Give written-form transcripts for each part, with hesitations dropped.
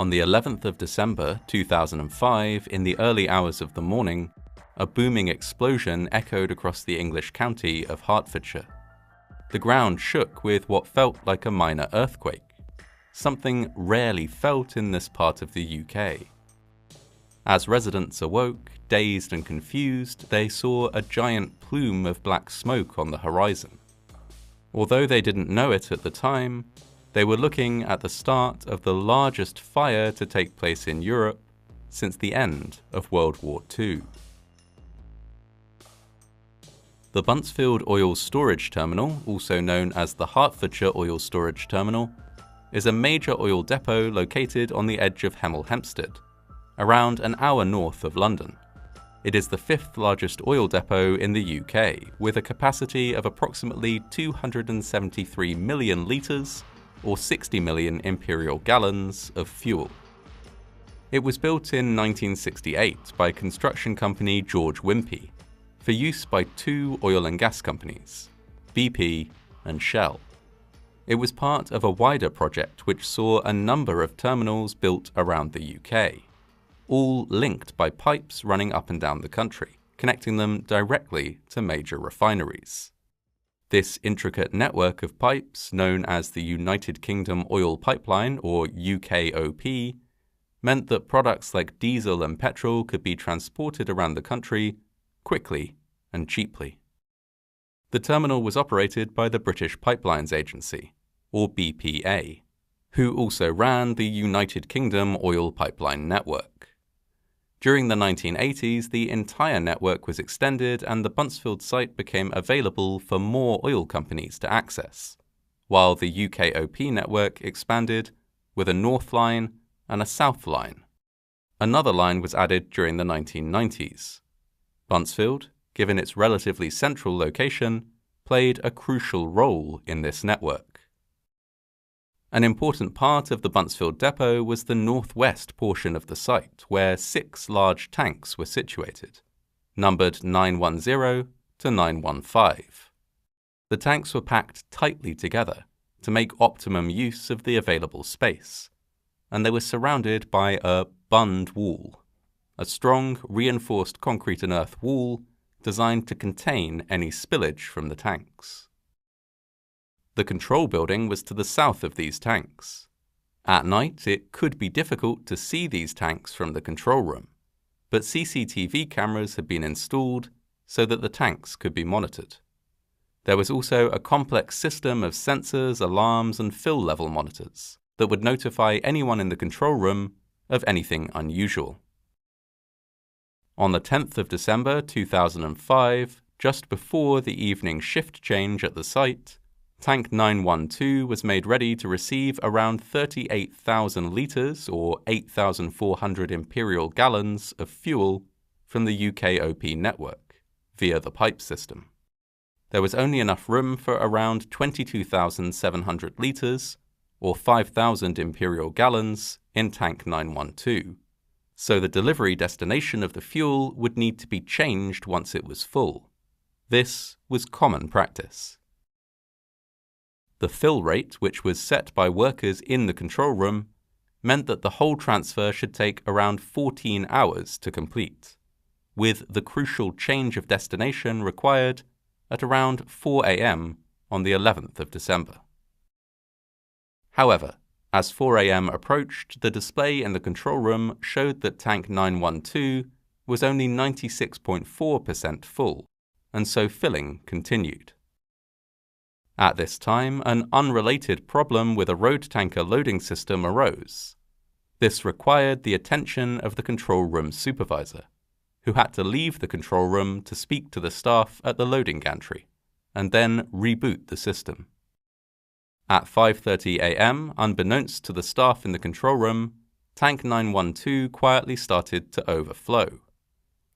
On the 11th of December 2005, in the early hours of the morning, a booming explosion echoed across the English county of Hertfordshire. The ground shook with what felt like a minor earthquake, something rarely felt in this part of the UK. As residents awoke, dazed and confused, they saw a giant plume of black smoke on the horizon. Although they didn't know it at the time, they were looking at the start of the largest fire to take place in Europe since the end of World War II. The Buncefield Oil Storage Terminal, also known as the Hertfordshire Oil Storage Terminal, is a major oil depot located on the edge of Hemel Hempstead, around an hour north of London. It is the fifth largest oil depot in the UK, with a capacity of approximately 273 million litres, or 60 million imperial gallons, of fuel. It was built in 1968 by construction company George Wimpey, for use by two oil and gas companies, BP and Shell. It was part of a wider project which saw a number of terminals built around the UK, all linked by pipes running up and down the country, connecting them directly to major refineries. This intricate network of pipes, known as the United Kingdom Oil Pipeline, or UKOP, meant that products like diesel and petrol could be transported around the country quickly and cheaply. The terminal was operated by the British Pipelines Agency, or BPA, who also ran the United Kingdom Oil Pipeline Network. During the 1980s, the entire network was extended and the Buncefield site became available for more oil companies to access, while the UKOP network expanded with a North Line and a South Line. Another line was added during the 1990s. Buncefield, given its relatively central location, played a crucial role in this network. An important part of the Buncefield depot was the northwest portion of the site, where 6 large tanks were situated, numbered 910 to 915. The tanks were packed tightly together to make optimum use of the available space, and they were surrounded by a bund wall, a strong, reinforced concrete and earth wall designed to contain any spillage from the tanks. The control building was to the south of these tanks. At night, it could be difficult to see these tanks from the control room, but CCTV cameras had been installed so that the tanks could be monitored. There was also a complex system of sensors, alarms, and fill level monitors that would notify anyone in the control room of anything unusual. On the 10th of December 2005, just before the evening shift change at the site, Tank 912 was made ready to receive around 38,000 litres or 8,400 imperial gallons of fuel from the UKOP network via the pipe system. There was only enough room for around 22,700 litres or 5,000 imperial gallons in Tank 912, so the delivery destination of the fuel would need to be changed once it was full. This was common practice. The fill rate, which was set by workers in the control room, meant that the whole transfer should take around 14 hours to complete, with the crucial change of destination required at around 4 a.m. on the 11th of December. However, as 4 a.m. approached, the display in the control room showed that Tank 912 was only 96.4% full, and so filling continued. At this time, an unrelated problem with a road tanker loading system arose. This required the attention of the control room supervisor, who had to leave the control room to speak to the staff at the loading gantry, and then reboot the system. At 5:30 a.m., unbeknownst to the staff in the control room, Tank 912 quietly started to overflow.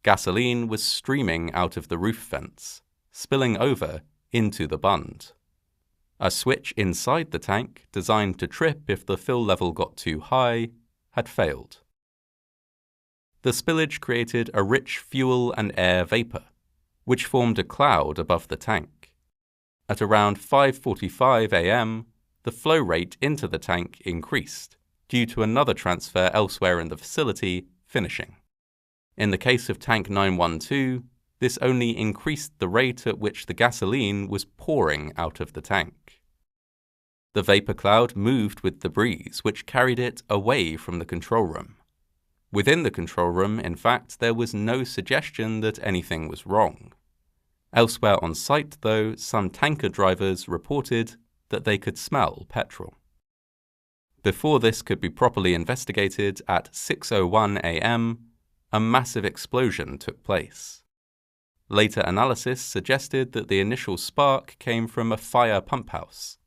Gasoline was streaming out of the roof vents, spilling over into the bund. A switch inside the tank, designed to trip if the fill level got too high, had failed. The spillage created a rich fuel and air vapor, which formed a cloud above the tank. At around 5:45 a.m., the flow rate into the tank increased, due to another transfer elsewhere in the facility finishing. In the case of tank 912, this only increased the rate at which the gasoline was pouring out of the tank. The vapor cloud moved with the breeze, which carried it away from the control room. Within the control room, in fact, there was no suggestion that anything was wrong. Elsewhere on site, though, some tanker drivers reported that they could smell petrol. Before this could be properly investigated, at 6:01 a.m., a massive explosion took place. Later analysis suggested that the initial spark came from a fire pump house,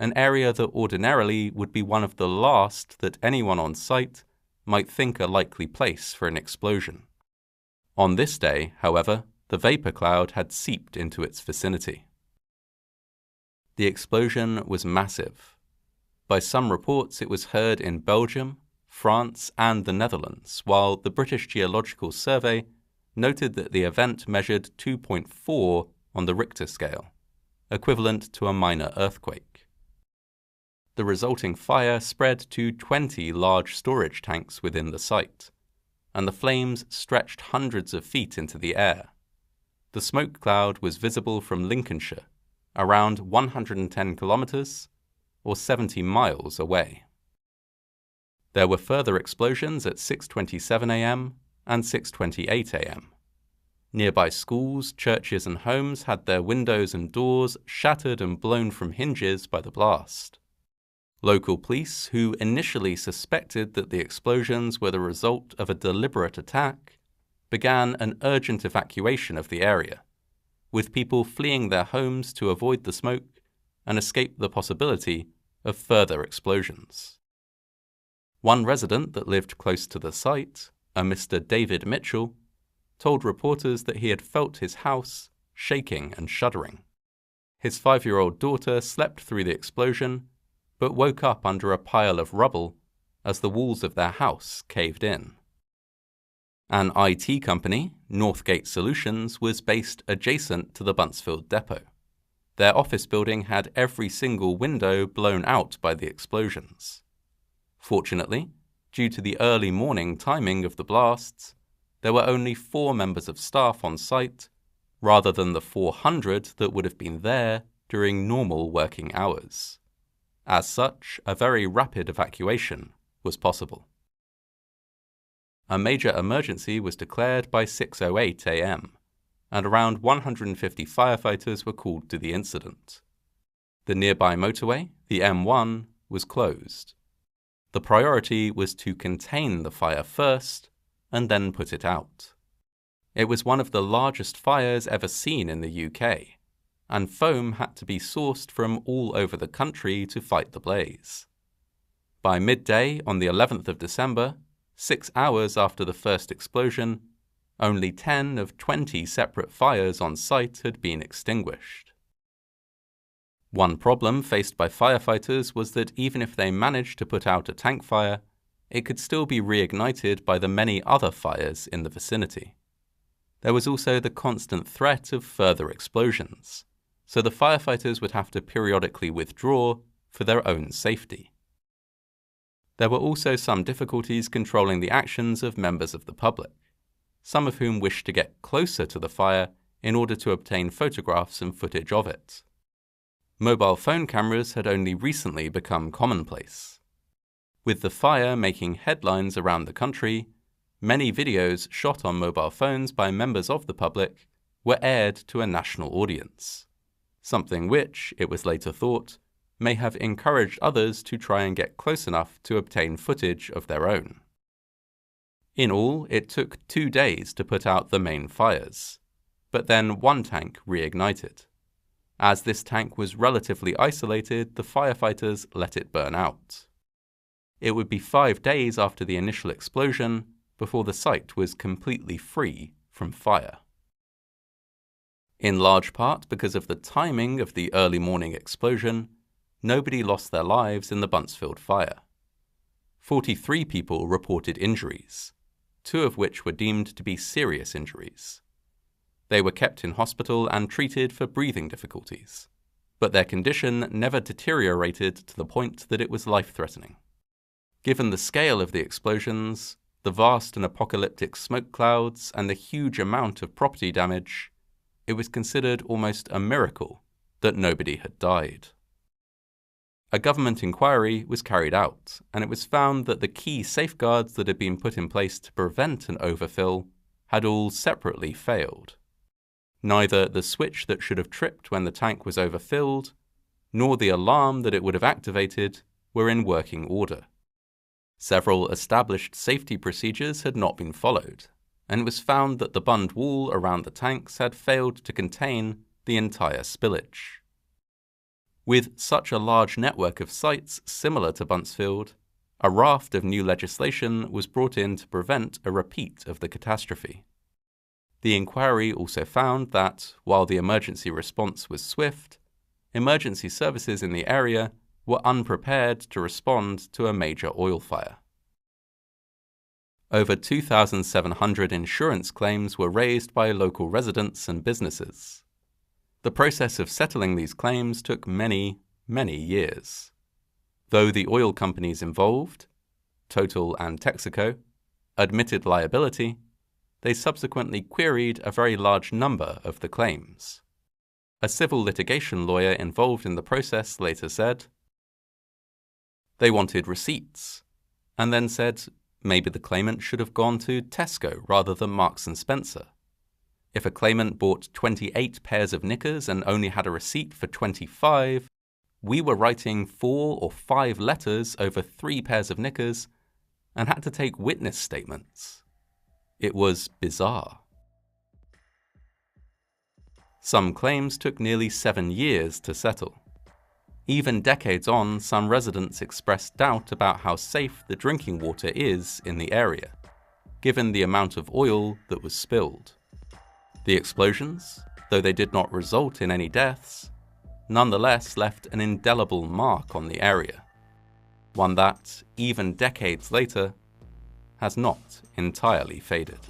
an area that ordinarily would be one of the last that anyone on site might think a likely place for an explosion. On this day, however, the vapor cloud had seeped into its vicinity. The explosion was massive. By some reports, it was heard in Belgium, France, and the Netherlands, while the British Geological Survey noted that the event measured 2.4 on the Richter scale, equivalent to a minor earthquake. The resulting fire spread to 20 large storage tanks within the site, and the flames stretched hundreds of feet into the air. The smoke cloud was visible from Lincolnshire, around 110 kilometers, or 70 miles away. There were further explosions at 6:27 a.m. and 6:28 a.m. Nearby schools, churches, and homes had their windows and doors shattered and blown from hinges by the blast. Local police, who initially suspected that the explosions were the result of a deliberate attack, began an urgent evacuation of the area, with people fleeing their homes to avoid the smoke and escape the possibility of further explosions. One resident that lived close to the site, a Mr. David Mitchell, told reporters that he had felt his house shaking and shuddering. His 5-year-old daughter slept through the explosion, but woke up under a pile of rubble as the walls of their house caved in. An IT company, Northgate Solutions, was based adjacent to the Buncefield depot. Their office building had every single window blown out by the explosions. Fortunately, due to the early morning timing of the blasts, there were only 4 members of staff on site, rather than the 400 that would have been there during normal working hours. As such, a very rapid evacuation was possible. A major emergency was declared by 6:08 a.m., and around 150 firefighters were called to the incident. The nearby motorway, the M1, was closed. The priority was to contain the fire first and then put it out. It was one of the largest fires ever seen in the UK, and foam had to be sourced from all over the country to fight the blaze. By midday on the 11th of December, 6 hours after the first explosion, only 10 of 20 separate fires on site had been extinguished. One problem faced by firefighters was that even if they managed to put out a tank fire, it could still be reignited by the many other fires in the vicinity. There was also the constant threat of further explosions, so the firefighters would have to periodically withdraw for their own safety. There were also some difficulties controlling the actions of members of the public, some of whom wished to get closer to the fire in order to obtain photographs and footage of it. Mobile phone cameras had only recently become commonplace. With the fire making headlines around the country, many videos shot on mobile phones by members of the public were aired to a national audience, something which, it was later thought, may have encouraged others to try and get close enough to obtain footage of their own. In all, it took 2 days to put out the main fires, but then one tank reignited. As this tank was relatively isolated, the firefighters let it burn out. It would be 5 days after the initial explosion before the site was completely free from fire. In large part because of the timing of the early morning explosion, nobody lost their lives in the Buncefield fire. 43 people reported injuries, 2 of which were deemed to be serious injuries. They were kept in hospital and treated for breathing difficulties, but their condition never deteriorated to the point that it was life-threatening. Given the scale of the explosions, the vast and apocalyptic smoke clouds, and the huge amount of property damage, it was considered almost a miracle that nobody had died. A government inquiry was carried out, and it was found that the key safeguards that had been put in place to prevent an overfill had all separately failed. Neither the switch that should have tripped when the tank was overfilled, nor the alarm that it would have activated were in working order. Several established safety procedures had not been followed, and it was found that the bund wall around the tanks had failed to contain the entire spillage. With such a large network of sites similar to Buncefield, a raft of new legislation was brought in to prevent a repeat of the catastrophe. The inquiry also found that, while the emergency response was swift, emergency services in the area were unprepared to respond to a major oil fire. Over 2,700 insurance claims were raised by local residents and businesses. The process of settling these claims took many, many years. Though the oil companies involved, Total and Texaco, admitted liability, they subsequently queried a very large number of the claims. A civil litigation lawyer involved in the process later said, "They wanted receipts, and then said maybe the claimant should have gone to Tesco rather than Marks & Spencer. If a claimant bought 28 pairs of knickers and only had a receipt for 25, we were writing 4 or 5 letters over 3 pairs of knickers and had to take witness statements. It was bizarre." Some claims took nearly 7 years to settle. Even decades on, some residents expressed doubt about how safe the drinking water is in the area, given the amount of oil that was spilled. The explosions, though they did not result in any deaths, nonetheless left an indelible mark on the area, one that, even decades later, has not entirely faded.